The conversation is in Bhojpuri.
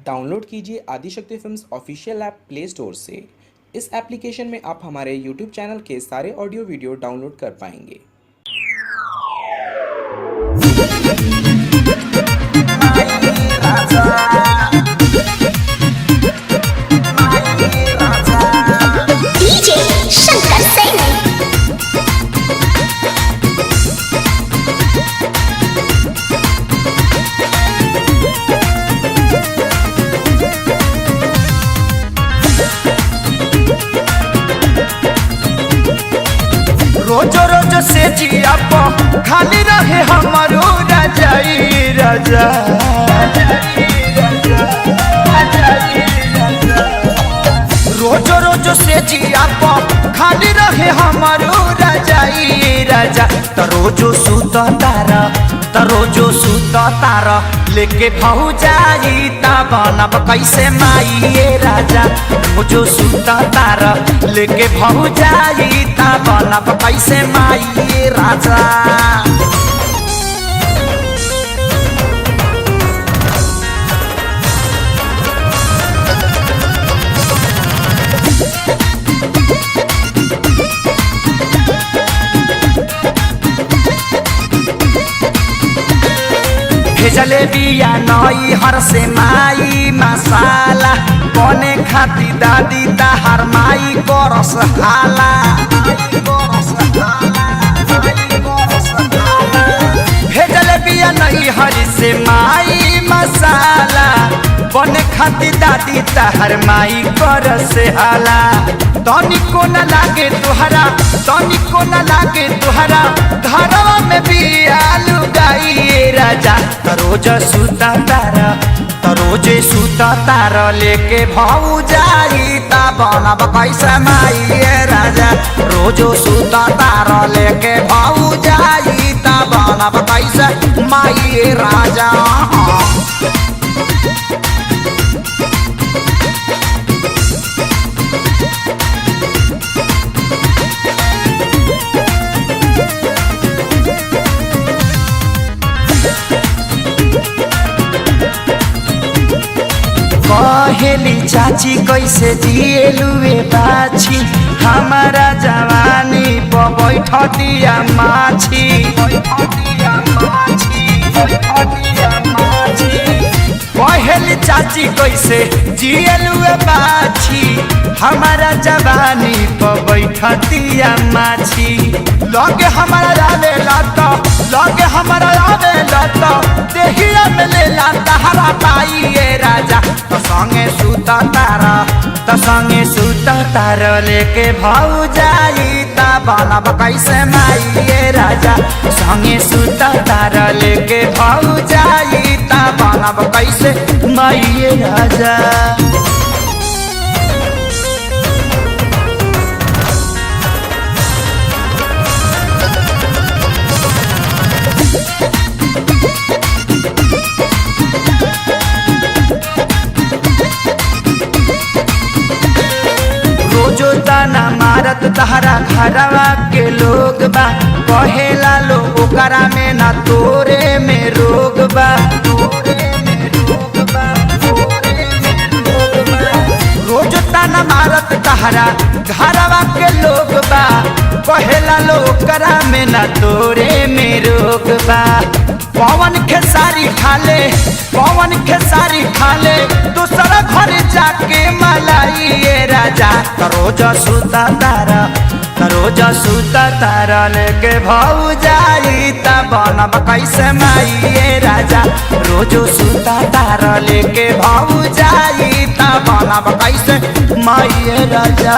डाउनलोड कीजिए Adishakti films official app play store से। इस एप्लीकेशन में आप हमारे यूट्यूब चैनल के सारे ऑडियो वीडियो डाउनलोड कर पाएंगे। डीजे शंकर सिंह। रोजो रोजो से जिया खाली रहे हमारो राजाई राजा। रोजो रोजो से जिया खाली रहे हमारो राजाई राजा। तरोजो सूत तारा लेके भौजाई ता बनब कैसे माई राजा। रोजो सूत तारा लेके भौजाई ता बनब कैसे माई राजा। जलेबिया नई हर से माई मसाला बने खाती दादी ताहर माई करस हाला। जलेबिया नई हर से माई मसाला बने खाती दादी ताहर माई करस हाला। तनिको न लागे तुहरा घरवा में भी आलू गाई राजा। तरोजे सूता तारा लेके भौजाई ता बनब कैसे माई राजा। रोजो सूता तारा लेके भौजाई ता बनब कैसे माई राजा। कहेली चाची कैसे जिएलुए बाछी हमारा जवानी पर बैठ दिया माछी। कहेली चाची कैसे जिएलुए बाछी हमारा जवानी पर बैठ दिया माछी। लगे हमारा आवे लत देहिया में लेला तहरा पाई राजा। संगे सूता तारा लेके भौजाई ता बनब कैसे माई राजा। संगे सूता तारा लेके भौजाई ता बनब कैसे माई राजा। रोजो ताना मारत तहरा घरवा के लोग बा कहेला लो ओकरा में ना तोरे में रोग बा। रोजो ताना मारत तहरा घरवा के लोग बा कहेला लो ओकरा में ना तोरे में रोग बा। पवन खेसारी दूसरा घर जाके मलाई राजा। तरोजा सूता तारा लेके भौजाई ता बनब कैसे माई राजा। रोजो सूता तारा लेके भौजाई ता बनब कैसे माई राजा।